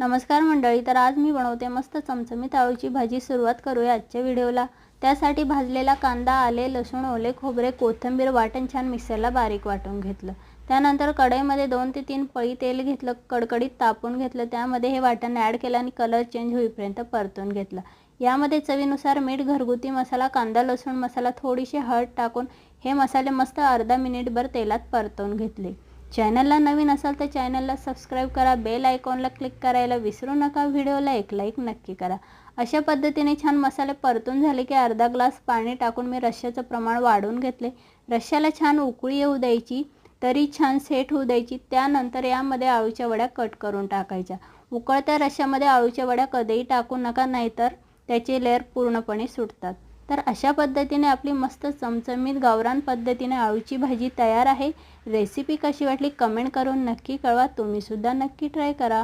नमस्कार मंडळी, तर आज मी बनवते मस्त चमचमीत आळूची भाजी। सुरुवात करूया आजच्या व्हिडिओला। त्यासाठी भाजलेला कांदा, आले, लसूण, ओले खोबरे, कोथिंबीर वाटण छान मिक्सरला बारीक वाटून घेतलं। त्यानंतर कढईमध्ये 2 ते 3 पळी तेल घेतलं, कडकडीत तापवून घेतलं। त्यामध्ये हे वाटण ॲड केलं आणि कलर चेंज होईपर्यंत परतून घेतलं। यामध्ये चवीनुसार मीठ, घरगुती मसाला, कांदा लसूण मसाला, थोडीशी हळद टाकून हे मसाले मस्त अर्धा मिनिटभर तेलात परतून घेतले। चॅनलला नवीन असाल तर चॅनलला सबस्क्राइब करा, बेल आयकॉनला क्लिक करायला विसरू नका, व्हिडिओला एक लाईक नक्की करा। अशा पद्धतीने छान मसाले परतून झाले की अर्धा ग्लास पाणी टाकून मी रश्श्याचं प्रमाण वाढवून घेतले। रश्श्याला छान उकळी येऊ द्यायची, तरी छान सेट होऊ द्यायची। त्यानंतर यामध्ये आळूच्या वड्या कट करून टाकायच्या। उकळत्या रश्श्यामध्ये आळूच्या वड्या कधीही टाकू नका, नाहीतर त्याचे लेयर पूर्णपणे सुटतात। तर अशा पद्धतीने आपली मस्त चमचमीत गावरान पद्धतीने आळूची भाजी तयार आहे। रेसिपी कशी वाटली कमेंट करून नक्की कळवा, तुम्ही सुद्धा नक्की ट्राय करा।